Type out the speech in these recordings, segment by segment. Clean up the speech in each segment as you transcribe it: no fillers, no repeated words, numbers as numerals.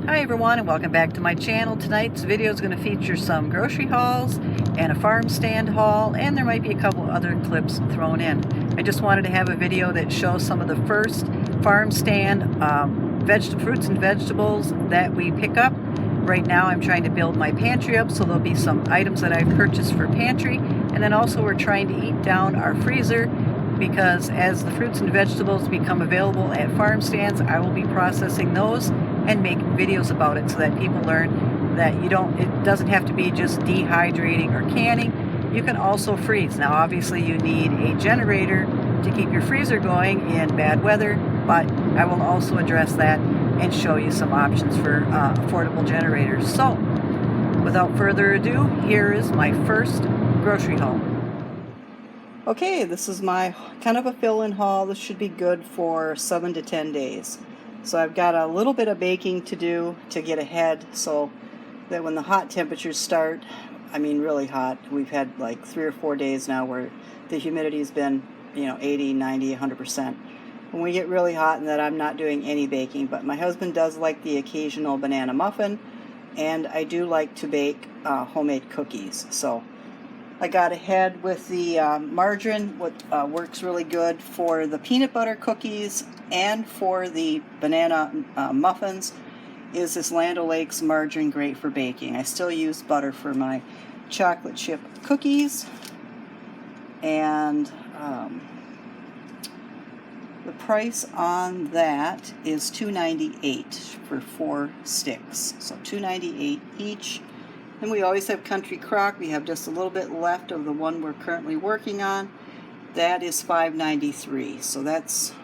Hi everyone, and welcome back to my channel. Tonight's video is going to feature some grocery hauls and a farm stand haul, and there might be a couple other clips thrown in. I just wanted to have a video that shows some of the first farm stand fruits and vegetables that we pick up. Right now I'm trying to build my pantry up, so there'll be some items that I've purchased for pantry, and then also we're trying to eat down our freezer, because as the fruits and vegetables become available at farm stands, I will be processing those and making videos about it so that people learn that it doesn't have to be just dehydrating or canning. You can also freeze. Now obviously you need a generator to keep your freezer going in bad weather, but I will also address that and show you some options for affordable generators. So without further ado, here is my first grocery haul. Okay, this is my kind of a fill-in haul. This should be good for 7 to 10 days. So I've got a little bit of baking to do to get ahead so that when the hot temperatures start, I mean really hot, we've had like 3 or 4 days now where the humidity's been, 80, 90, 100%. When we get really hot, and that I'm not doing any baking, but my husband does like the occasional banana muffin, and I do like to bake homemade cookies. So I got ahead with the margarine. What works really good for the peanut butter cookies and for the banana muffins is this Land O'Lakes margarine, great for baking. I still use butter for my chocolate chip cookies, and the price on that is $2.98 for 4 sticks, so $2.98 each. And we always have Country Crock. We have just a little bit left of the one we're currently working on. That is $5.93. So that's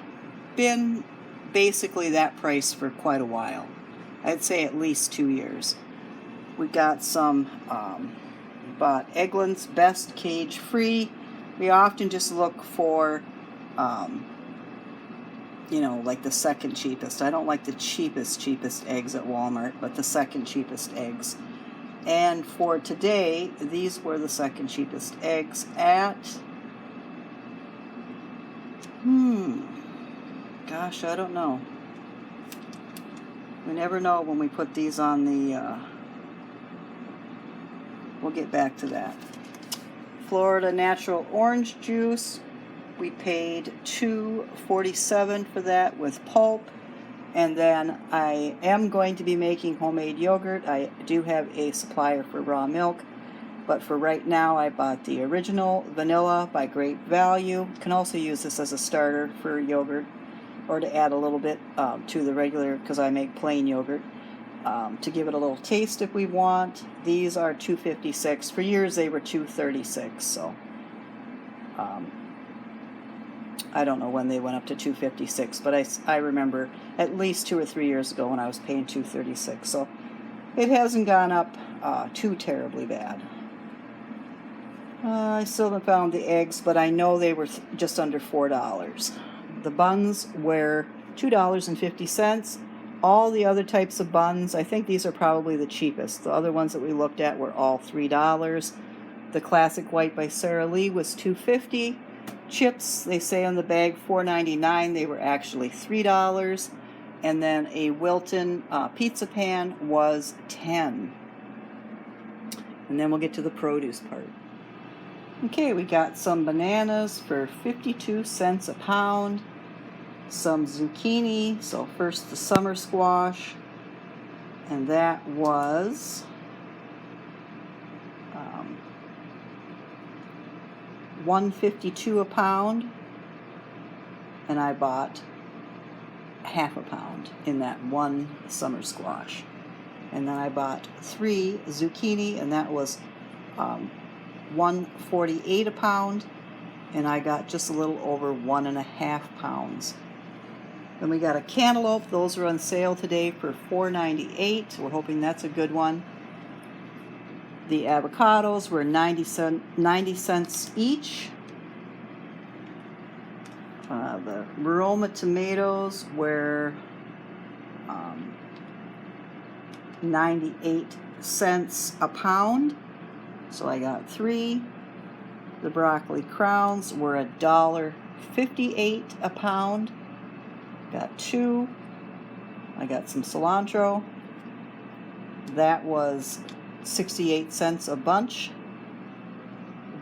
been basically that price for quite a while. I'd say at least 2 years. We got some, bought Eggland's Best Cage Free. We often just look for, like the second cheapest. I don't like the cheapest eggs at Walmart, but the second cheapest eggs. And for today, these were the second cheapest eggs at, gosh, I don't know. We never know when we put these on the, we'll get back to that. Florida Natural Orange Juice, we paid $2.47 for that with pulp. And then I am going to be making homemade yogurt. I do have a supplier for raw milk, but for right now I bought the original vanilla by Great Value. You can also use this as a starter for yogurt, or to add a little bit to the regular, because I make plain yogurt, to give it a little taste if we want. These are $2.56. For years they were $2.36, so I don't know when they went up to $2.56, but I remember at least 2 or 3 years ago when I was paying $2.36. So it hasn't gone up too terribly bad. I still haven't found the eggs, but I know they were just under $4. The buns were $2.50. All the other types of buns, I think these are probably the cheapest. The other ones that we looked at were all $3. The Classic White by Sara Lee was $2.50. Chips, they say on the bag $4.99. They were actually $3. And then a Wilton pizza pan was $10. And then we'll get to the produce part. Okay, we got some bananas for 52 cents a pound. Some zucchini. So first the summer squash, and that was $1.52 a pound, and I bought half a pound in that one summer squash. And then I bought 3 zucchini, and that was $1.48 a pound, and I got just a little over 1.5 pounds. Then we got a cantaloupe. Those are on sale today for $4.98. We're hoping that's a good one. The avocados were 90 cents each. The Roma tomatoes were 98 cents a pound. So I got 3. The broccoli crowns were $1.58 a pound. Got 2. I got some cilantro. that was 68 cents a bunch.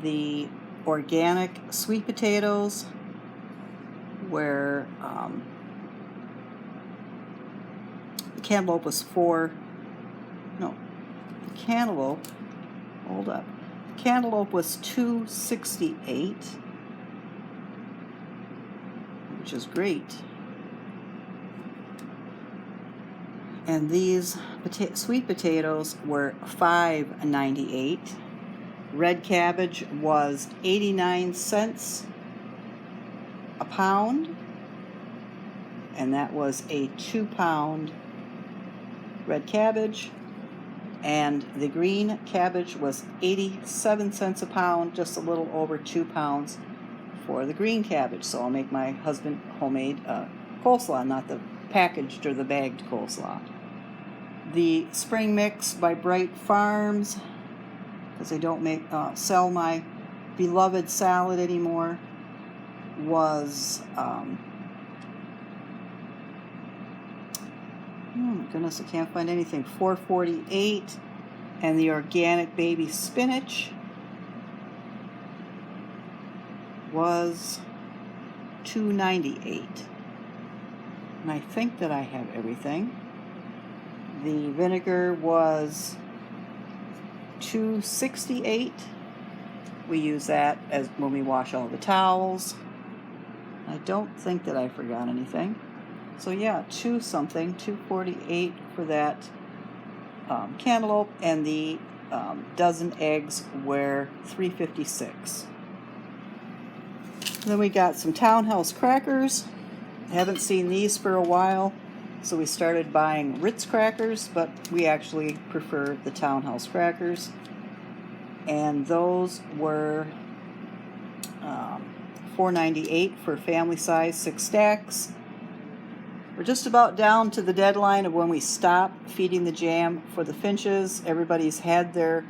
The organic sweet potatoes were, the cantaloupe was the cantaloupe, hold up, the cantaloupe was $2.68, which is great. And these sweet potatoes were $5.98. Red cabbage was 89 cents a pound, and that was a 2-pound red cabbage. And the green cabbage was 87 cents a pound, just a little over 2 pounds for the green cabbage. So I'll make my husband homemade coleslaw, not the packaged or the bagged coleslaw. The spring mix by Bright Farms, because they don't sell my beloved salad anymore, was oh my goodness, I can't find anything, $4.48. And the organic baby spinach was $2.98. And I think that I have everything. The vinegar was $2.68. We use that as when we wash all the towels. I don't think that I forgot anything. So yeah, $2.48 for that cantaloupe, and the dozen eggs were $3.56. Then we got some Townhouse crackers. I haven't seen these for a while, so we started buying Ritz crackers, but we actually prefer the Townhouse crackers. And those were $4.98 for family size, 6 stacks. We're just about down to the deadline of when we stop feeding the jam for the finches. Everybody's had their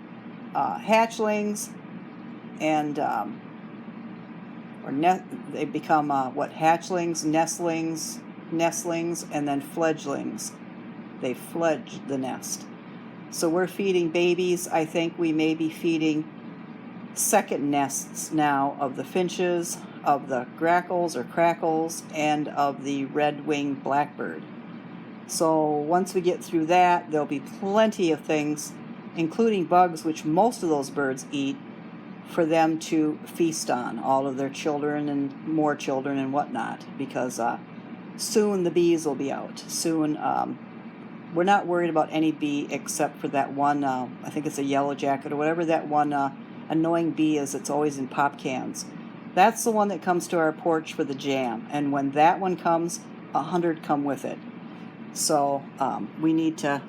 hatchlings, and they become hatchlings, nestlings, and then fledglings. They fledge the nest. So we're feeding babies. I think we may be feeding second nests now of the finches, of the grackles or crackles, and of the red-winged blackbird. So once we get through that, there'll be plenty of things, including bugs, which most of those birds eat, for them to feast on, all of their children and more children and whatnot, because soon the bees will be out. Soon, we're not worried about any bee except for that one, I think it's a yellow jacket or whatever that one annoying bee is that's always in pop cans. That's the one that comes to our porch for the jam, and when that one comes, 100 come with it. So we need to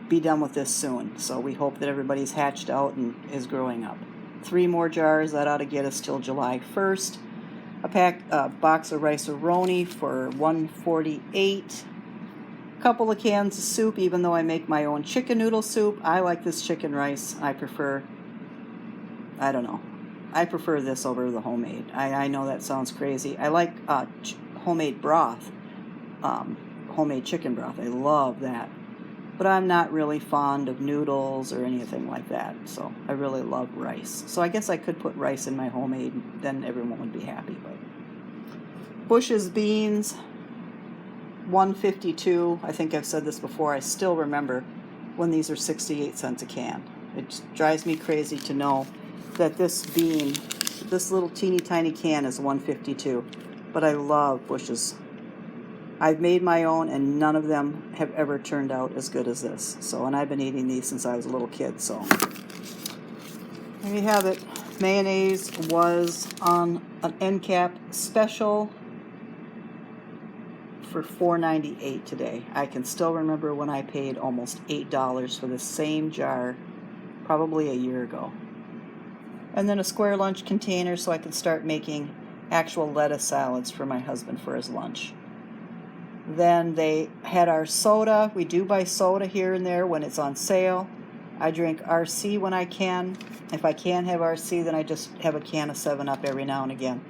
be done with this soon. So we hope that everybody's hatched out and is growing up. 3 more jars, that ought to get us till July 1st. A box of rice-a-roni for $1.48. Couple of cans of soup, even though I make my own chicken noodle soup. I like this chicken rice. I prefer this over the homemade. I know that sounds crazy. I like homemade broth, homemade chicken broth. I love that. But I'm not really fond of noodles or anything like that. So I really love rice. So I guess I could put rice in my homemade, then everyone would be happy. But Bush's beans, $1.52. I think I've said this before. I still remember when these are 68 cents a can. It just drives me crazy to know that this bean, this little teeny tiny can, is $1.52. But I love Bush's. I've made my own, and none of them have ever turned out as good as this. So, and I've been eating these since I was a little kid. So there you have it. Mayonnaise was on an end cap special for $4.98 today. I can still remember when I paid almost $8 for the same jar, probably a year ago. And then a square lunch container so I could start making actual lettuce salads for my husband for his lunch. Then they had our soda. We do buy soda here and there when it's on sale. I drink RC when I can. If I can't have RC, then I just have a can of 7-Up every now and again.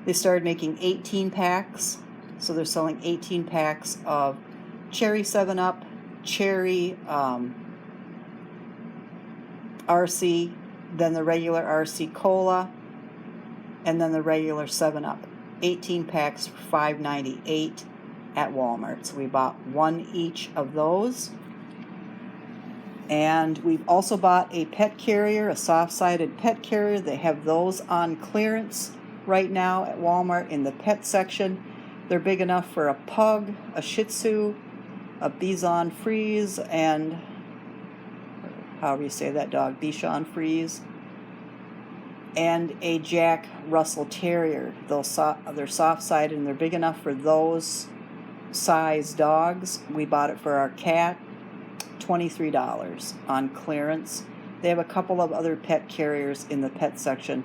They started making 18 packs. So they're selling 18 packs of cherry 7-Up, cherry RC, then the regular RC Cola, and then the regular 7-Up. 18 packs for $5.98 at Walmart. So we bought one each of those. And we've also bought a pet carrier, a soft-sided pet carrier. They have those on clearance right now at Walmart in the pet section. They're big enough for a pug, a Shih Tzu, a Bichon Frise, and however you say that dog, Bichon Frise, and a Jack Russell Terrier. They're soft-sided and they're big enough for those size dogs. We bought it for our cat, $23 on clearance. They have a couple of other pet carriers in the pet section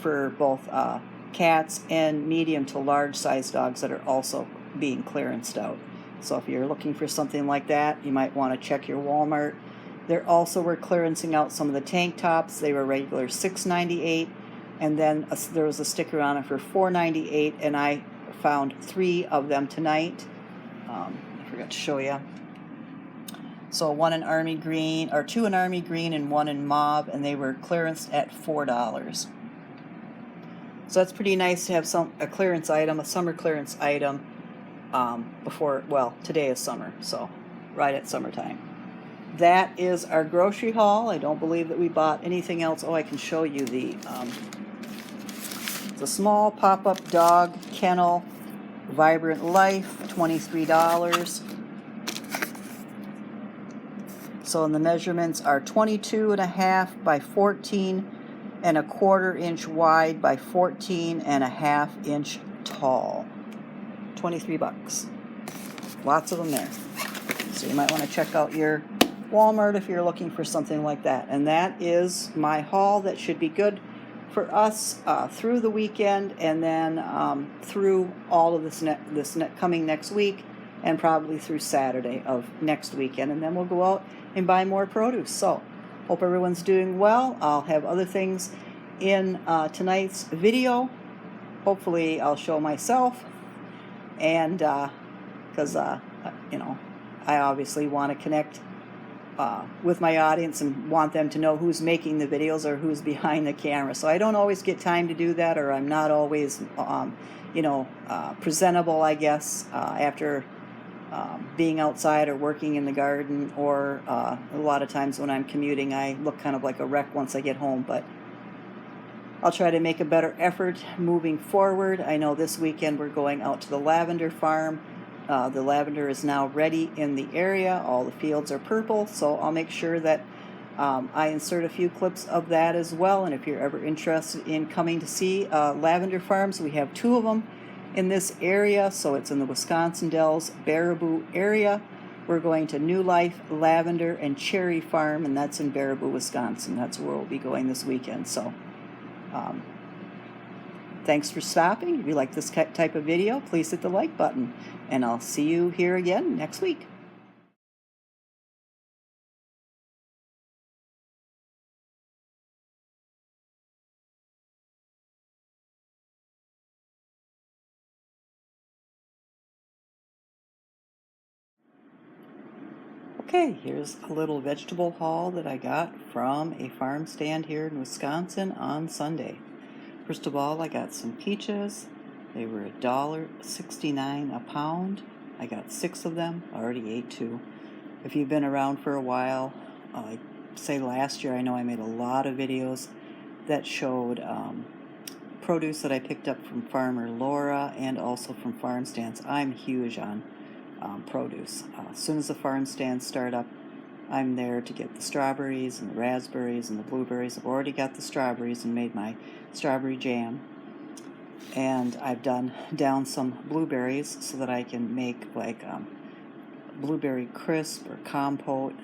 for both cats and medium to large size dogs that are also being clearanced out. So if you're looking for something like that, you might want to check your Walmart. They also were clearancing out some of the tank tops. They were regular $6.98, and then there was a sticker on it for $4.98, and I found 3 of them tonight. I forgot to show you. So one in army green, or 2 in army green and 1 in mauve, and they were clearanced at $4. So that's pretty nice to have a clearance item, a summer clearance item, before, well, today is summer, so right at summertime. That is our grocery haul. I don't believe that we bought anything else. Oh, I can show you it's a small pop-up dog kennel, Vibrant Life, $23. So and the measurements are 22.5 by 14.25 inch wide by 14.5 inch tall. $23. Lots of them there. So you might want to check out your Walmart if you're looking for something like that. And that is my haul. That should be good for us through the weekend, and then through all of this coming next week, and probably through Saturday of next weekend, and then we'll go out and buy more produce. So hope everyone's doing well. I'll have other things in tonight's video. Hopefully I'll show myself, and because you know, I obviously want to connect with my audience and want them to know who's making the videos or who's behind the camera. So I don't always get time to do that, or I'm not always presentable, I guess, after being outside or working in the garden, or a lot of times when I'm commuting I look kind of like a wreck once I get home. But I'll try to make a better effort moving forward. I know this weekend we're going out to the lavender farm. The lavender is now ready in the area. All the fields are purple, so I'll make sure that I insert a few clips of that as well. And if you're ever interested in coming to see lavender farms, we have 2 of them in this area. So it's in the Wisconsin Dells, Baraboo area. We're going to New Life Lavender and Cherry Farm, and that's in Baraboo, Wisconsin. That's where we'll be going this weekend. So thanks for stopping. If you like this type of video, please hit the like button, and I'll see you here again next week. Okay, here's a little vegetable haul that I got from a farm stand here in Wisconsin on Sunday. First of all, I got some peaches. They were $1.69 a pound. I got 6 of them. I already ate 2. If you've been around for a while, say last year, I know I made a lot of videos that showed produce that I picked up from Farmer Laura and also from farm stands. I'm huge on produce. As soon as the farm stands start up, I'm there to get the strawberries and the raspberries and the blueberries. I've already got the strawberries and made my strawberry jam. And I've down some blueberries so that I can make like blueberry crisp or compote,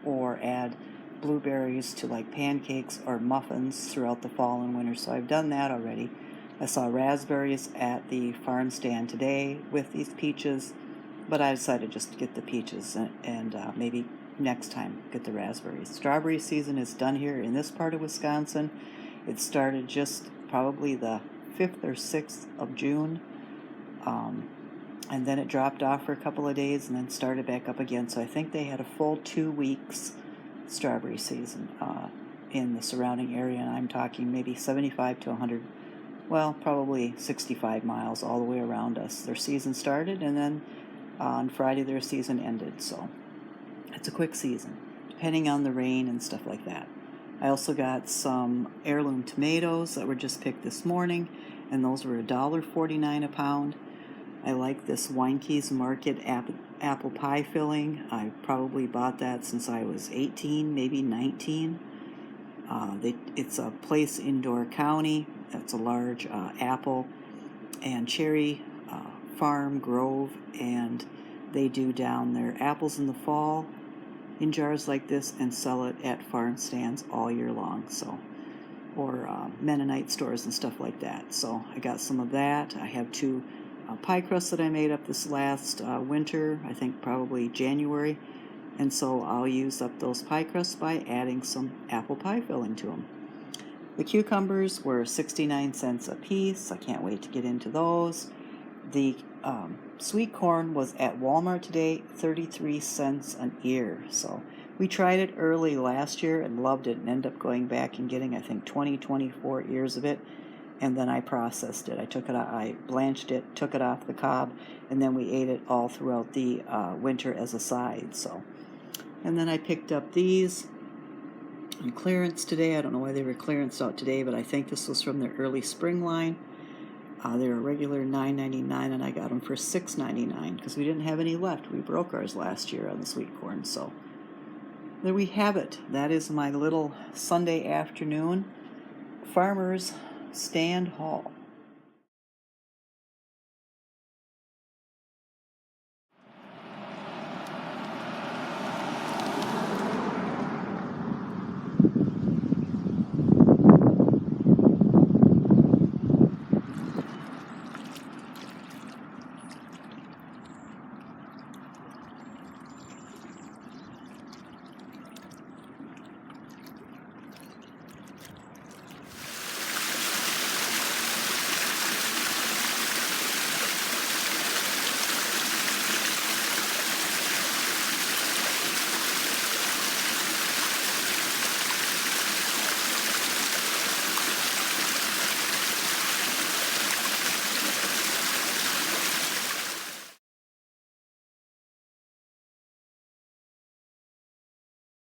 or add blueberries to like pancakes or muffins throughout the fall and winter. So I've done that already. I saw raspberries at the farm stand today with these peaches, but I decided just to get the peaches and maybe next time get the raspberries. Strawberry season is done here in this part of Wisconsin. It started just probably the 5th or 6th of June. and then it dropped off for a couple of days and then started back up again. So I think they had a full 2 weeks strawberry season in the surrounding area, and I'm talking maybe 75 to 100, well, probably 65 miles all the way around us. Their season started, and then on Friday their season ended, so it's a quick season, depending on the rain and stuff like that. I also got some heirloom tomatoes that were just picked this morning, and those were $1.49 a pound. I like this Weinke's Market apple pie filling. I probably bought that since I was 18, maybe 19. It's a place in Door County. It's a large apple and cherry farm grove, and they do down their apples in the fall in jars like this and sell it at farm stands all year long, so, or Mennonite stores and stuff like that. So I got some of that. I have 2 pie crusts that I made up this last winter, I think probably January, and so I'll use up those pie crusts by adding some apple pie filling to them. The cucumbers were 69 cents a piece. I can't wait to get into those. The sweet corn was at Walmart today, 33 cents an ear. So we tried it early last year and loved it, and ended up going back and getting, I think, 24 ears of it. And then I processed it. I took it out, I blanched it, took it off the cob, and then we ate it all throughout the winter as a side. So, and then I picked up these on clearance today. I don't know why they were clearance out today, but I think this was from their early spring line. They were a regular $9.99, and I got them for $6.99 because we didn't have any left. We broke ours last year on the sweet corn. So there we have it. That is my little Sunday afternoon farmer's stand haul.